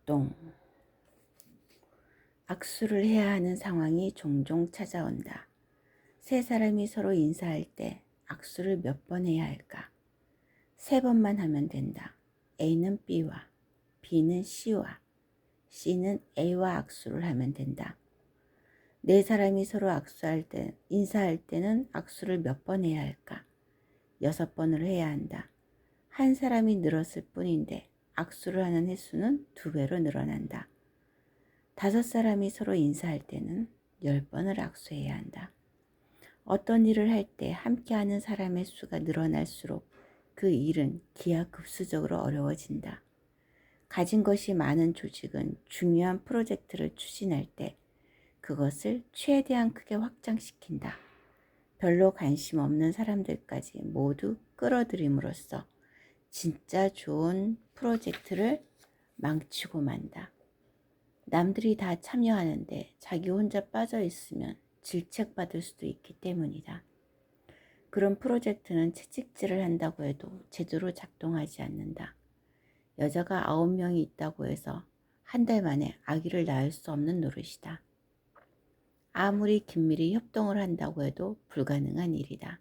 작동. 악수를 해야 하는 상황이 종종 찾아온다. 세 사람이 서로 인사할 때 악수를 몇 번 해야 할까? 3번만 하면 된다. A는 B와, B는 C와, C는 A와 악수를 하면 된다. 네 사람이 서로 인사할 때는 악수를 몇 번 해야 할까? 6번을 해야 한다. 한 사람이 늘었을 뿐인데 악수를 하는 횟수는 2배로 늘어난다. 5사람이 서로 인사할 때는 10번을 악수해야 한다. 어떤 일을 할 때 함께하는 사람의 수가 늘어날수록 그 일은 기하급수적으로 어려워진다. 가진 것이 많은 조직은 중요한 프로젝트를 추진할 때 그것을 최대한 크게 확장시킨다. 별로 관심 없는 사람들까지 모두 끌어들임으로써 진짜 좋은 프로젝트를 망치고 만다. 남들이 다 참여하는데 자기 혼자 빠져 있으면 질책받을 수도 있기 때문이다. 그런 프로젝트는 채찍질을 한다고 해도 제대로 작동하지 않는다. 여자가 9명이 있다고 해서 한 달 만에 아기를 낳을 수 없는 노릇이다. 아무리 긴밀히 협동을 한다고 해도 불가능한 일이다.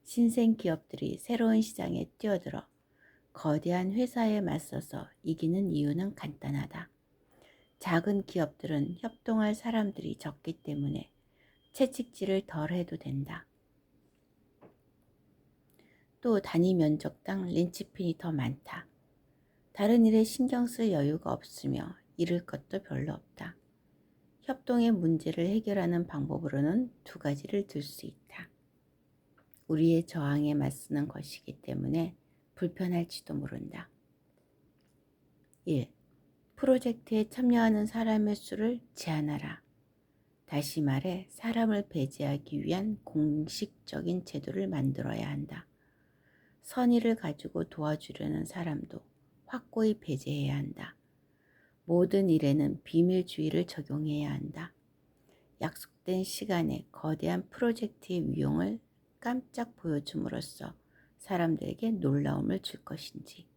신생 기업들이 새로운 시장에 뛰어들어 거대한 회사에 맞서서 이기는 이유는 간단하다. 작은 기업들은 협동할 사람들이 적기 때문에 채찍질을 덜 해도 된다. 또 단위 면적당 린치핀이 더 많다. 다른 일에 신경 쓸 여유가 없으며 잃을 것도 별로 없다. 협동의 문제를 해결하는 방법으로는 2가지를 들 수 있다. 우리의 저항에 맞서는 것이기 때문에 불편할지도 모른다. 1. 프로젝트에 참여하는 사람의 수를 제한하라. 다시 말해 사람을 배제하기 위한 공식적인 제도를 만들어야 한다. 선의를 가지고 도와주려는 사람도 확고히 배제해야 한다. 모든 일에는 비밀주의를 적용해야 한다. 약속된 시간에 거대한 프로젝트의 위용을 깜짝 보여줌으로써 사람들에게 놀라움을 줄 것인지,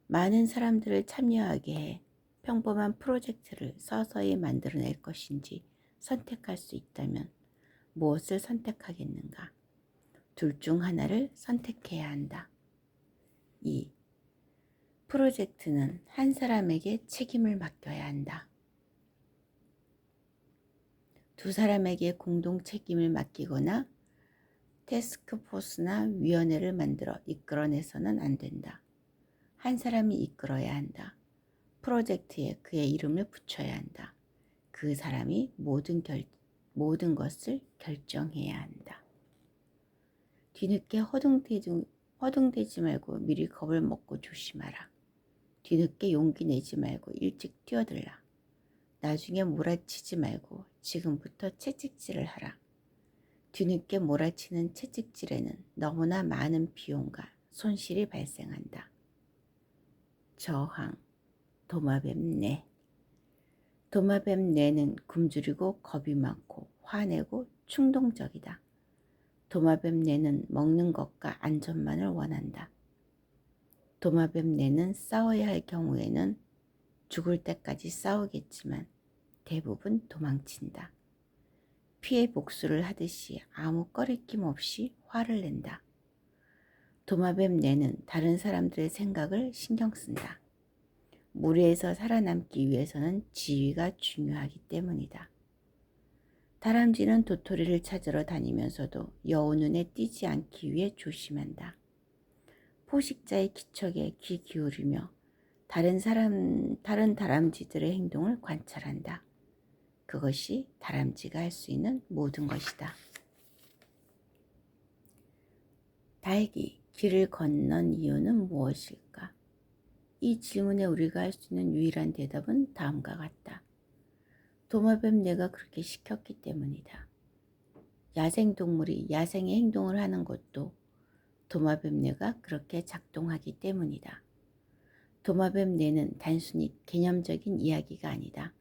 많은 사람들을 참여하게 해 평범한 프로젝트를 서서히 만들어낼 것인지 선택할 수 있다면 무엇을 선택하겠는가? 둘 중 하나를 선택해야 한다. 2. 프로젝트는 한 사람에게 책임을 맡겨야 한다. 2사람에게 공동 책임을 맡기거나 태스크포스나 위원회를 만들어 이끌어내서는 안 된다. 한 사람이 이끌어야 한다. 프로젝트에 그의 이름을 붙여야 한다. 그 사람이 모든 것을 결정해야 한다. 뒤늦게 허둥대지 말고 미리 겁을 먹고 조심하라. 뒤늦게 용기 내지 말고 일찍 뛰어들라. 나중에 몰아치지 말고 지금부터 채찍질을 하라. 뒤늦게 몰아치는 채찍질에는 너무나 많은 비용과 손실이 발생한다. 저항, 도마뱀 뇌. 도마뱀 뇌는 굶주리고 겁이 많고 화내고 충동적이다. 도마뱀 뇌는 먹는 것과 안전만을 원한다. 도마뱀 뇌는 싸워야 할 경우에는 죽을 때까지 싸우겠지만 대부분 도망친다. 피해 복수를 하듯이 아무 꺼리낌 없이 화를 낸다. 도마뱀 뇌는 다른 사람들의 생각을 신경 쓴다. 무리에서 살아남기 위해서는 지위가 중요하기 때문이다. 다람쥐는 도토리를 찾으러 다니면서도 여우 눈에 띄지 않기 위해 조심한다. 포식자의 기척에 귀 기울이며 다른 다람쥐들의 행동을 관찰한다. 그것이 다람쥐가 할 수 있는 모든 것이다. 닭이 길을 건넌 이유는 무엇일까? 이 질문에 우리가 할 수 있는 유일한 대답은 다음과 같다. 도마뱀 뇌가 그렇게 시켰기 때문이다. 야생동물이 야생의 행동을 하는 것도 도마뱀 뇌가 그렇게 작동하기 때문이다. 도마뱀 뇌는 단순히 개념적인 이야기가 아니다.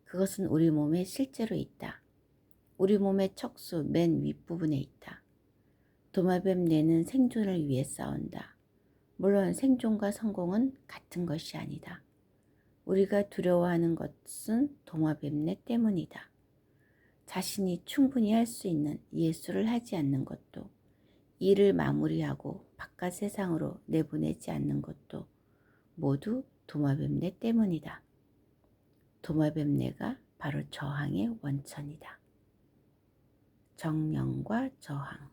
그것은 우리 몸에 실제로 있다. 우리 몸의 척수 맨 윗부분에 있다. 도마뱀 뇌는 생존을 위해 싸운다. 물론 생존과 성공은 같은 것이 아니다. 우리가 두려워하는 것은 도마뱀내 때문이다. 자신이 충분히 할 수 있는 예술을 하지 않는 것도, 일을 마무리하고 바깥 세상으로 내보내지 않는 것도 모두 도마뱀내 때문이다. 도마뱀내가 바로 저항의 원천이다. 정령과 저항.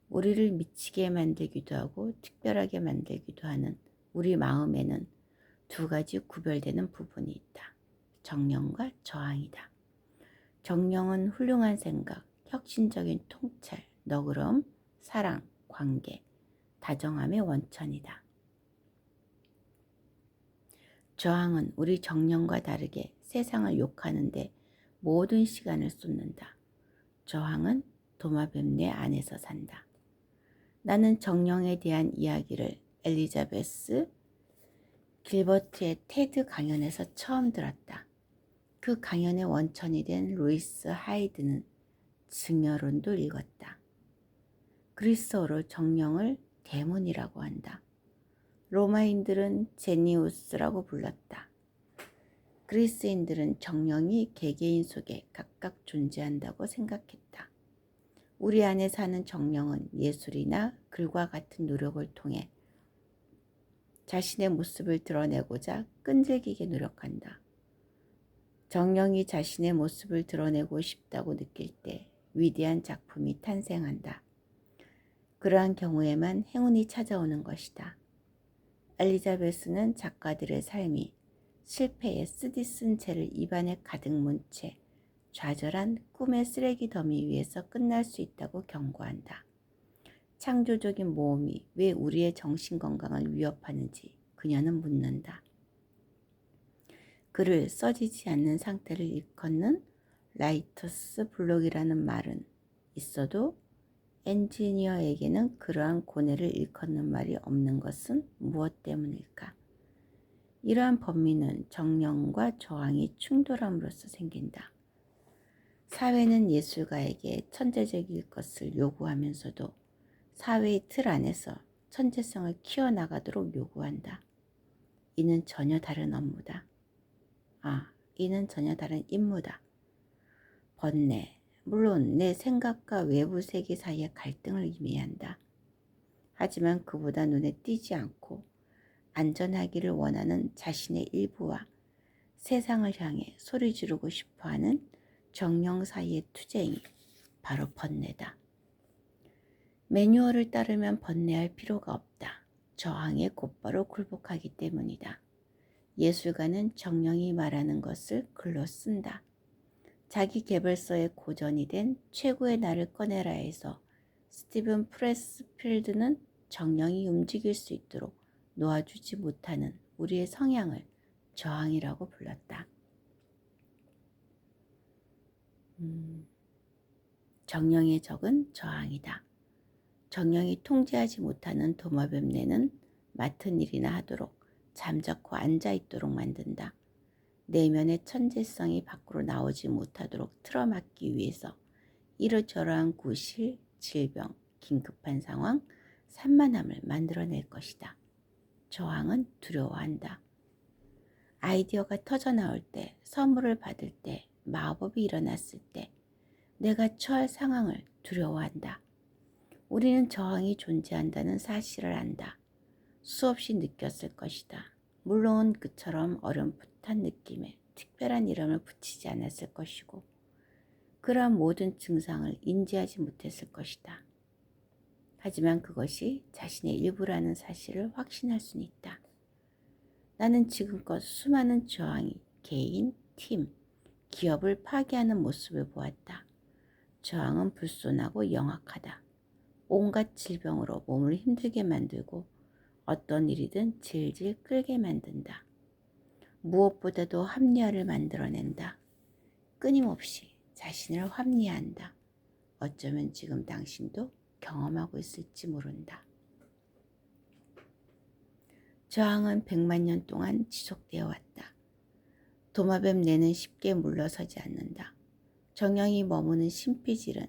우리를 미치게 만들기도 하고 특별하게 만들기도 하는 우리 마음에는 두 가지 구별되는 부분이 있다. 정령과 저항이다. 정령은 훌륭한 생각, 혁신적인 통찰, 너그러움, 사랑, 관계, 다정함의 원천이다. 저항은 우리 정령과 다르게 세상을 욕하는데 모든 시간을 쏟는다. 저항은 도마뱀내 안에서 산다. 나는 정령에 대한 이야기를 엘리자베스 길버트의 테드 강연에서 처음 들었다. 그 강연의 원천이 된 루이스 하이드는 증여론도 읽었다. 그리스어로 정령을 데몬이라고 한다. 로마인들은 제니우스라고 불렀다. 그리스인들은 정령이 개개인 속에 각각 존재한다고 생각했다. 우리 안에 사는 정령은 예술이나 글과 같은 노력을 통해 자신의 모습을 드러내고자 끈질기게 노력한다. 정령이 자신의 모습을 드러내고 싶다고 느낄 때 위대한 작품이 탄생한다. 그러한 경우에만 행운이 찾아오는 것이다. 엘리자베스는 작가들의 삶이 실패에 쓰디쓴 채를 입안에 가득 문 채 좌절한 꿈의 쓰레기 더미 위에서 끝날 수 있다고 경고한다. 창조적인 모험이 왜 우리의 정신건강을 위협하는지 그녀는 묻는다. 글을 써지지 않는 상태를 일컫는 라이터스 블록이라는 말은 있어도 엔지니어에게는 그러한 고뇌를 일컫는 말이 없는 것은 무엇 때문일까? 이러한 범위는 정령과 저항이 충돌함으로써 생긴다. 사회는 예술가에게 천재적일 것을 요구하면서도 사회의 틀 안에서 천재성을 키워나가도록 요구한다. 이는 전혀 다른 업무다. 이는 전혀 다른 임무다. 번뇌, 물론 내 생각과 외부 세계 사이의 갈등을 의미한다. 하지만 그보다 눈에 띄지 않고 안전하기를 원하는 자신의 일부와 세상을 향해 소리 지르고 싶어하는 정령 사이의 투쟁이 바로 번뇌다. 매뉴얼을 따르면 번뇌할 필요가 없다. 저항에 곧바로 굴복하기 때문이다. 예술가는 정령이 말하는 것을 글로 쓴다. 자기 개발서의 고전이 된 최고의 나를 꺼내라에서 스티븐 프레스필드는 정령이 움직일 수 있도록 놓아주지 못하는 우리의 성향을 저항이라고 불렀다. 정령의 적은 저항이다. 정령이 통제하지 못하는 도마뱀내는 맡은 일이나 하도록 잠자코 앉아있도록 만든다. 내면의 천재성이 밖으로 나오지 못하도록 틀어막기 위해서 이러저러한 구실, 질병, 긴급한 상황, 산만함을 만들어낼 것이다. 저항은 두려워한다. 아이디어가 터져나올 때, 선물을 받을 때, 마법이 일어났을 때 내가 처할 상황을 두려워한다. 우리는 저항이 존재한다는 사실을 안다. 수없이 느꼈을 것이다. 물론 그처럼 어렴풋한 느낌에 특별한 이름을 붙이지 않았을 것이고 그러한 모든 증상을 인지하지 못했을 것이다. 하지만 그것이 자신의 일부라는 사실을 확신할 수는 있다. 나는 지금껏 수많은 저항이 개인, 팀, 기업을 파괴하는 모습을 보았다. 저항은 불손하고 영악하다. 온갖 질병으로 몸을 힘들게 만들고 어떤 일이든 질질 끌게 만든다. 무엇보다도 합리화를 만들어낸다. 끊임없이 자신을 합리화한다. 어쩌면 지금 당신도 경험하고 있을지 모른다. 저항은 100만 년 동안 지속되어 왔다. 도마뱀내는 쉽게 물러서지 않는다. 정령이 머무는 신피질은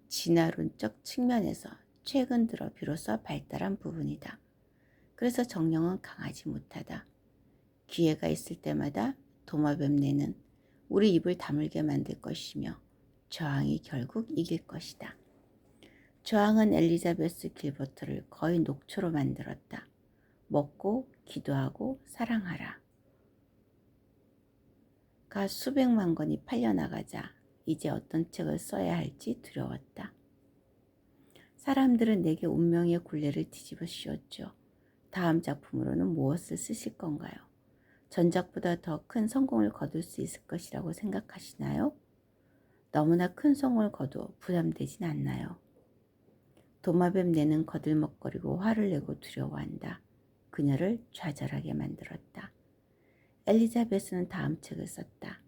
진화론적 측면에서 최근 들어 비로소 발달한 부분이다. 그래서 정령은 강하지 못하다. 기회가 있을 때마다 도마뱀네는 우리 입을 다물게 만들 것이며 저항이 결국 이길 것이다. 저항은 엘리자베스 길버트를 거의 녹초로 만들었다. 먹고 기도하고 사랑하라. 가 수백만 권이 팔려나가자 이제 어떤 책을 써야 할지 두려웠다. 사람들은 내게 운명의 굴레를 뒤집어 씌웠죠. 다음 작품으로는 무엇을 쓰실 건가요? 전작보다 더 큰 성공을 거둘 수 있을 것이라고 생각하시나요? 너무나 큰 성공을 거둬 부담되진 않나요? 도마뱀네는 거들먹거리고 화를 내고 두려워한다. 그녀를 좌절하게 만들었다. 엘리자베스는 다음 책을 썼다.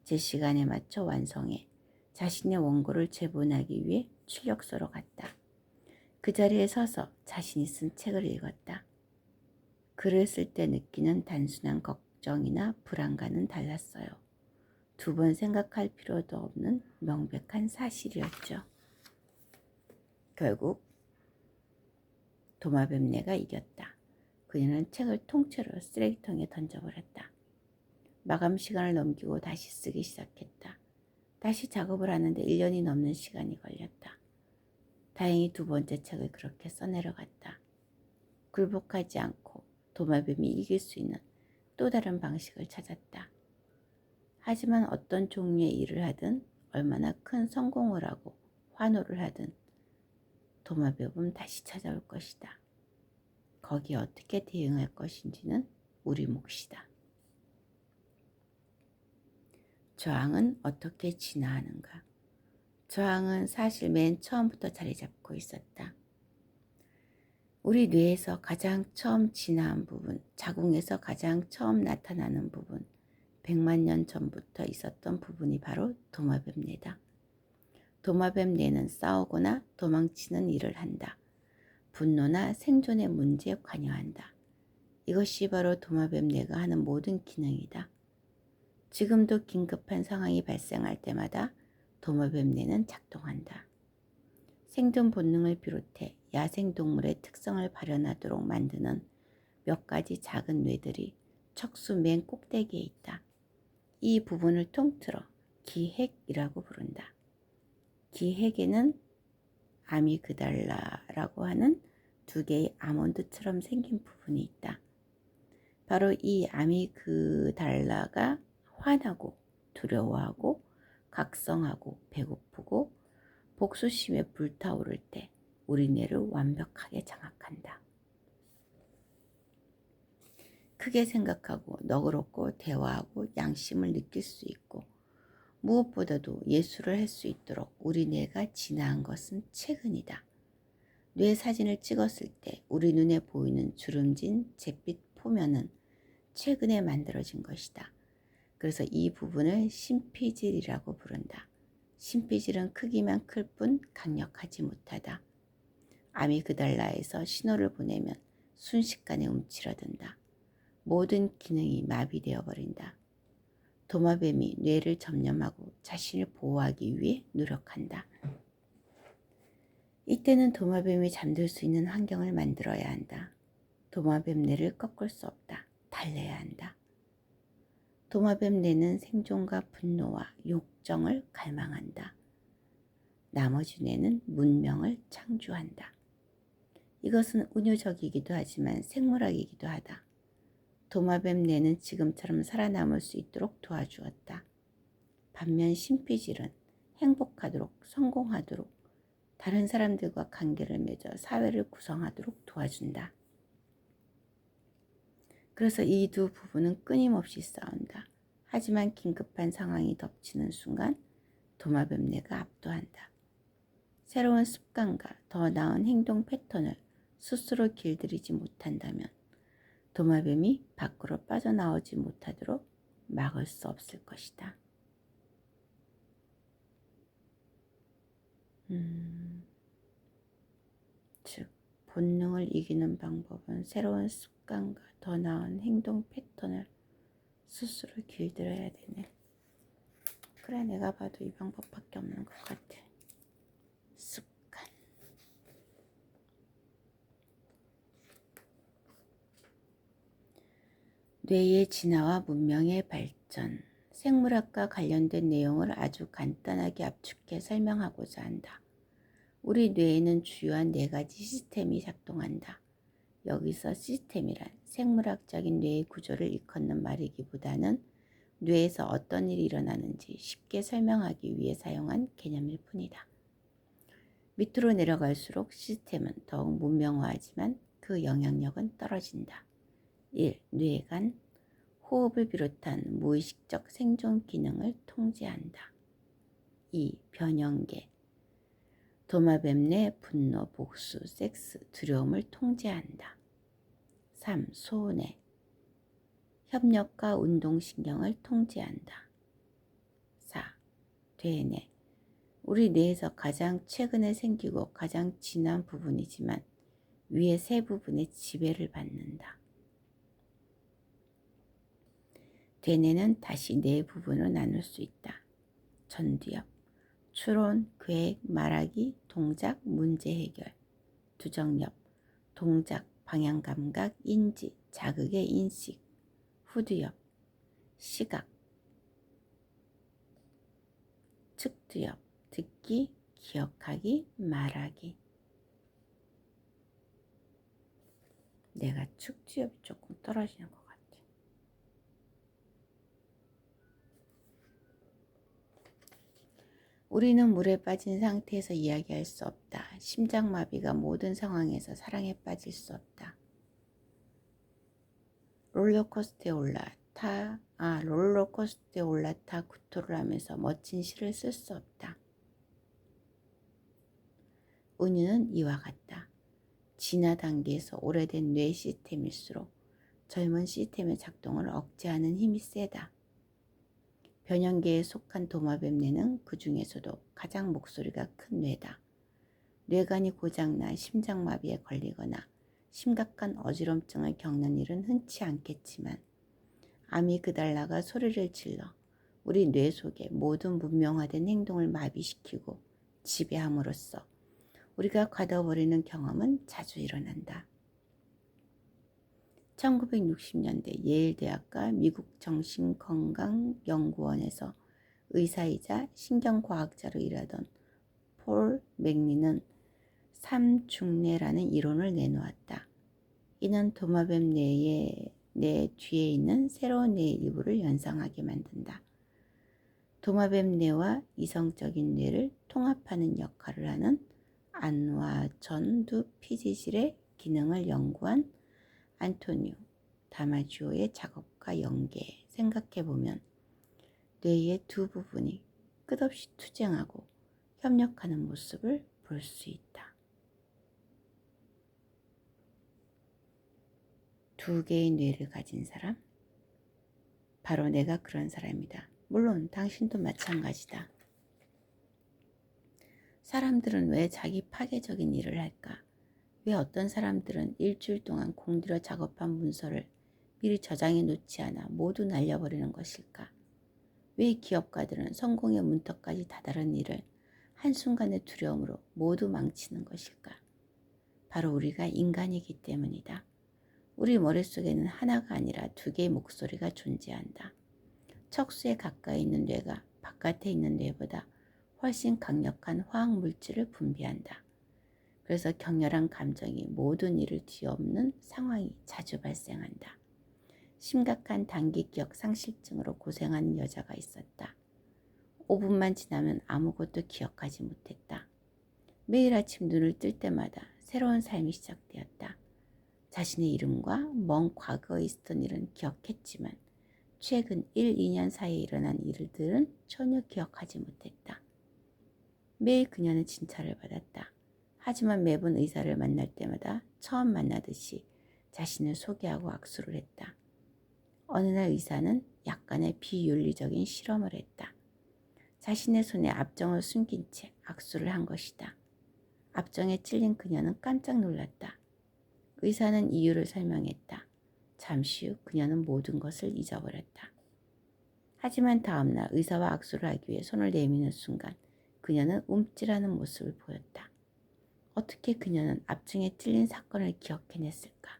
제 시간에 맞춰 완성해 자신의 원고를 제본하기 위해 출력소로 갔다. 그 자리에 서서 자신이 쓴 책을 읽었다. 글을 쓸 때 느끼는 단순한 걱정이나 불안감은 달랐어요. 두 번 생각할 필요도 없는 명백한 사실이었죠. 결국 도마뱀네가 이겼다. 그녀는 책을 통째로 쓰레기통에 던져버렸다. 마감 시간을 넘기고 다시 쓰기 시작했다. 다시 작업을 하는데 1년이 넘는 시간이 걸렸다. 다행히 두 번째 책을 그렇게 써내려갔다. 굴복하지 않고 도마뱀이 이길 수 있는 또 다른 방식을 찾았다. 하지만 어떤 종류의 일을 하든 얼마나 큰 성공을 하고 환호를 하든 도마뱀은 다시 찾아올 것이다. 거기에 어떻게 대응할 것인지는 우리 몫이다. 저항은 어떻게 진화하는가? 저항은 사실 맨 처음부터 자리 잡고 있었다. 우리 뇌에서 가장 처음 진화한 부분, 자궁에서 가장 처음 나타나는 부분, 100만 년 전부터 있었던 부분이 바로 도마뱀뇌다. 도마뱀뇌는 싸우거나 도망치는 일을 한다. 분노나 생존의 문제에 관여한다. 이것이 바로 도마뱀뇌가 하는 모든 기능이다. 지금도 긴급한 상황이 발생할 때마다 도마뱀뇌는 작동한다. 생존 본능을 비롯해 야생동물의 특성을 발현하도록 만드는 몇 가지 작은 뇌들이 척수 맨 꼭대기에 있다. 이 부분을 통틀어 기핵이라고 부른다. 기핵에는 아미그달라라고 하는 두 개의 아몬드처럼 생긴 부분이 있다. 바로 이 아미그달라가 화나고 두려워하고 각성하고 배고프고 복수심에 불타오를 때 우리 뇌를 완벽하게 장악한다. 크게 생각하고 너그럽고 대화하고 양심을 느낄 수 있고 무엇보다도 예술을 할 수 있도록 우리 뇌가 진화한 것은 최근이다. 뇌 사진을 찍었을 때 우리 눈에 보이는 주름진 잿빛 포면은 최근에 만들어진 것이다. 그래서 이 부분을 심피질이라고 부른다. 심피질은 크기만 클 뿐 강력하지 못하다. 아미그달라에서 신호를 보내면 순식간에 움츠러든다. 모든 기능이 마비되어 버린다. 도마뱀이 뇌를 점령하고 자신을 보호하기 위해 노력한다. 이때는 도마뱀이 잠들 수 있는 환경을 만들어야 한다. 도마뱀 뇌를 꺾을 수 없다. 달래야 한다. 도마뱀 뇌는 생존과 분노와 욕정을 갈망한다. 나머지 뇌는 문명을 창조한다. 이것은 운유적이기도 하지만 생물학이기도 하다. 도마뱀 뇌는 지금처럼 살아남을 수 있도록 도와주었다. 반면 심피질은 행복하도록 성공하도록 다른 사람들과 관계를 맺어 사회를 구성하도록 도와준다. 그래서 이 두 부분은 끊임없이 싸운다. 하지만 긴급한 상황이 덮치는 순간 도마뱀 뇌가 압도한다. 새로운 습관과 더 나은 행동 패턴을 스스로 길들이지 못한다면 도마뱀이 밖으로 빠져나오지 못하도록 막을 수 없을 것이다. 즉, 본능을 이기는 방법은 새로운 습관과 더 나은 행동 패턴을 스스로 길들여야 되네. 그래, 내가 봐도 이 방법밖에 없는 것 같아. 습관. 뇌의 진화와 문명의 발전, 생물학과 관련된 내용을 아주 간단하게 압축해 설명하고자 한다. 우리 뇌에는 주요한 4가지 시스템이 작동한다. 여기서 시스템이란 생물학적인 뇌의 구조를 일컫는 말이기보다는 뇌에서 어떤 일이 일어나는지 쉽게 설명하기 위해 사용한 개념일 뿐이다. 밑으로 내려갈수록 시스템은 더욱 문명화하지만 그 영향력은 떨어진다. 1. 뇌간, 호흡을 비롯한 무의식적 생존 기능을 통제한다. 2. 변형계, 도마뱀 내 분노, 복수, 섹스, 두려움을 통제한다. 3. 소뇌, 협력과 운동신경을 통제한다. 4. 대뇌, 우리 뇌에서 가장 최근에 생기고 가장 진한 부분이지만 위의 세 부분의 지배를 받는다. 대뇌는 다시 네 부분으로 나눌 수 있다. 전두엽, 추론, 계획, 말하기, 동작, 문제 해결. 두정엽, 동작, 방향 감각, 인지, 자극의 인식. 후두엽, 시각. 측두엽, 듣기, 기억하기, 말하기. 내가 측두엽이 조금 떨어지는 것 같아. 우리는 물에 빠진 상태에서 이야기할 수 없다. 심장마비가 모든 상황에서 사랑에 빠질 수 없다. 롤러코스터에 올라타 구토를 하면서 멋진 시를 쓸 수 없다. 은유는 이와 같다. 진화 단계에서 오래된 뇌 시스템일수록 젊은 시스템의 작동을 억제하는 힘이 세다. 변형계에 속한 도마뱀 뇌는 그 중에서도 가장 목소리가 큰 뇌다. 뇌관이 고장나 심장마비에 걸리거나 심각한 어지럼증을 겪는 일은 흔치 않겠지만 아미그달라가 소리를 질러 우리 뇌 속의 모든 문명화된 행동을 마비시키고 지배함으로써 우리가 가둬버리는 경험은 자주 일어난다. 1960년대 예일대학과 미국 정신건강연구원에서 의사이자 신경과학자로 일하던 폴 맥리는 삼중뇌라는 이론을 내놓았다. 이는 도마뱀 뇌 뒤에 있는 새로운 뇌의 일부를 연상하게 만든다. 도마뱀 뇌와 이성적인 뇌를 통합하는 역할을 하는 안와 전두 피지실의 기능을 연구한 안토니오 다마지오의 작업과 연계해 생각해보면 뇌의 두 부분이 끝없이 투쟁하고 협력하는 모습을 볼 수 있다. 두 개의 뇌를 가진 사람? 바로 내가 그런 사람이다. 물론 당신도 마찬가지다. 사람들은 왜 자기 파괴적인 일을 할까? 왜 어떤 사람들은 일주일 동안 공들여 작업한 문서를 미리 저장해 놓지 않아 모두 날려버리는 것일까? 왜 기업가들은 성공의 문턱까지 다다른 일을 한순간의 두려움으로 모두 망치는 것일까? 바로 우리가 인간이기 때문이다. 우리 머릿속에는 하나가 아니라 두 개의 목소리가 존재한다. 척수에 가까이 있는 뇌가 바깥에 있는 뇌보다 훨씬 강력한 화학물질을 분비한다. 그래서 격렬한 감정이 모든 일을 뒤엎는 상황이 자주 발생한다. 심각한 단기 기억 상실증으로 고생하는 여자가 있었다. 5분만 지나면 아무것도 기억하지 못했다. 매일 아침 눈을 뜰 때마다 새로운 삶이 시작되었다. 자신의 이름과 먼 과거에 있었던 일은 기억했지만 최근 1, 2년 사이에 일어난 일들은 전혀 기억하지 못했다. 매일 그녀는 진찰을 받았다. 하지만 매번 의사를 만날 때마다 처음 만나듯이 자신을 소개하고 악수를 했다. 어느 날 의사는 약간의 비윤리적인 실험을 했다. 자신의 손에 압정을 숨긴 채 악수를 한 것이다. 압정에 찔린 그녀는 깜짝 놀랐다. 의사는 이유를 설명했다. 잠시 후 그녀는 모든 것을 잊어버렸다. 하지만 다음날 의사와 악수를 하기 위해 손을 내미는 순간 그녀는 움찔하는 모습을 보였다. 어떻게 그녀는 압정에 찔린 사건을 기억해냈을까?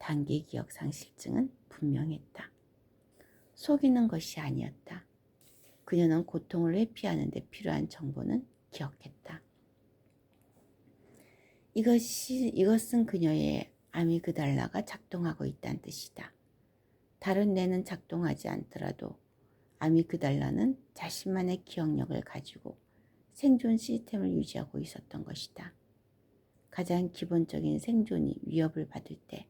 단기 기억 상실증은 분명했다. 속이는 것이 아니었다. 그녀는 고통을 회피하는 데 필요한 정보는 기억했다. 이것은 그녀의 아미그달라가 작동하고 있다는 뜻이다. 다른 뇌는 작동하지 않더라도 아미그달라는 자신만의 기억력을 가지고 생존 시스템을 유지하고 있었던 것이다. 가장 기본적인 생존이 위협을 받을 때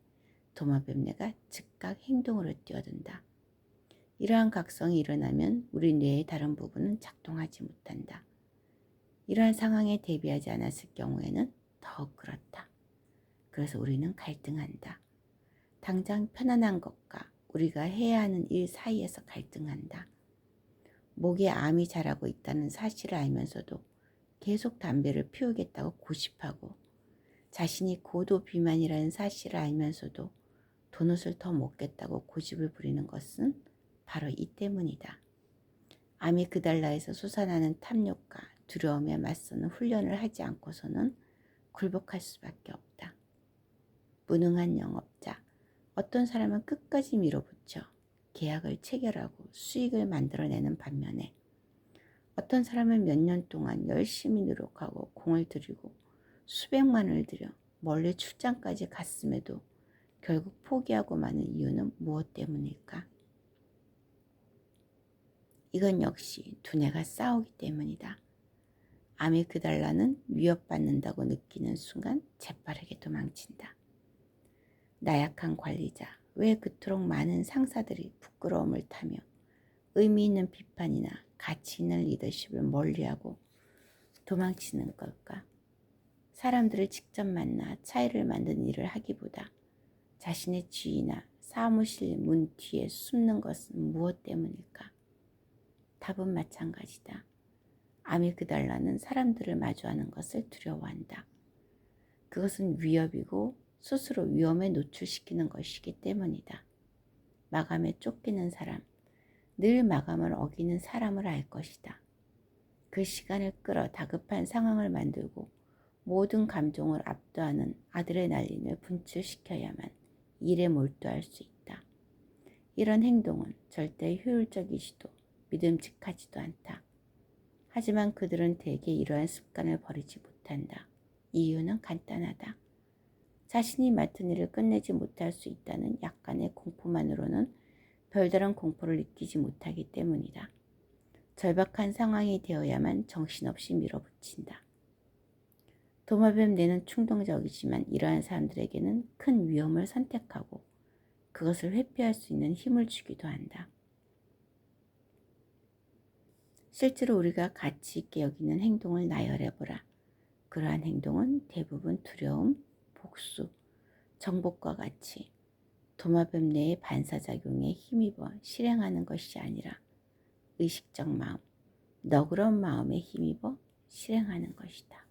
도마뱀뇌가 즉각 행동으로 뛰어든다. 이러한 각성이 일어나면 우리 뇌의 다른 부분은 작동하지 못한다. 이러한 상황에 대비하지 않았을 경우에는 더욱 그렇다. 그래서 우리는 갈등한다. 당장 편안한 것과 우리가 해야 하는 일 사이에서 갈등한다. 목에 암이 자라고 있다는 사실을 알면서도 계속 담배를 피우겠다고 고집하고, 자신이 고도 비만이라는 사실을 알면서도 도넛을 더 먹겠다고 고집을 부리는 것은 바로 이 때문이다. 아미그달라에서 솟아나는 탐욕과 두려움에 맞서는 훈련을 하지 않고서는 굴복할 수밖에 없다. 무능한 영업자, 어떤 사람은 끝까지 밀어붙여 계약을 체결하고 수익을 만들어내는 반면에 어떤 사람은 몇 년 동안 열심히 노력하고 공을 들이고 수백만 원을 들여 멀리 출장까지 갔음에도 결국 포기하고 마는 이유는 무엇 때문일까? 이건 역시 두뇌가 싸우기 때문이다. 아미그달라는 위협받는다고 느끼는 순간 재빠르게 도망친다. 나약한 관리자, 왜 그토록 많은 상사들이 부끄러움을 타며 의미 있는 비판이나 가치 있는 리더십을 멀리하고 도망치는 걸까? 사람들을 직접 만나 차이를 만드는 일을 하기보다 자신의 지위나 사무실 문 뒤에 숨는 것은 무엇 때문일까? 답은 마찬가지다. 아미그달라는 사람들을 마주하는 것을 두려워한다. 그것은 위협이고 스스로 위험에 노출시키는 것이기 때문이다. 마감에 쫓기는 사람, 늘 마감을 어기는 사람을 알 것이다. 그 시간을 끌어 다급한 상황을 만들고 모든 감정을 압도하는 아드레날린을 분출시켜야만 일에 몰두할 수 있다. 이런 행동은 절대 효율적이지도 믿음직하지도 않다. 하지만 그들은 대개 이러한 습관을 버리지 못한다. 이유는 간단하다. 자신이 맡은 일을 끝내지 못할 수 있다는 약간의 공포만으로는 별다른 공포를 느끼지 못하기 때문이다. 절박한 상황이 되어야만 정신없이 밀어붙인다. 도마뱀 뇌는 충동적이지만 이러한 사람들에게는 큰 위험을 선택하고 그것을 회피할 수 있는 힘을 주기도 한다. 실제로 우리가 가치 있게 여기는 행동을 나열해보라. 그러한 행동은 대부분 두려움, 복수, 정복과 같이 도마뱀 뇌의 반사작용에 힘입어 실행하는 것이 아니라 의식적 마음, 너그러운 마음에 힘입어 실행하는 것이다.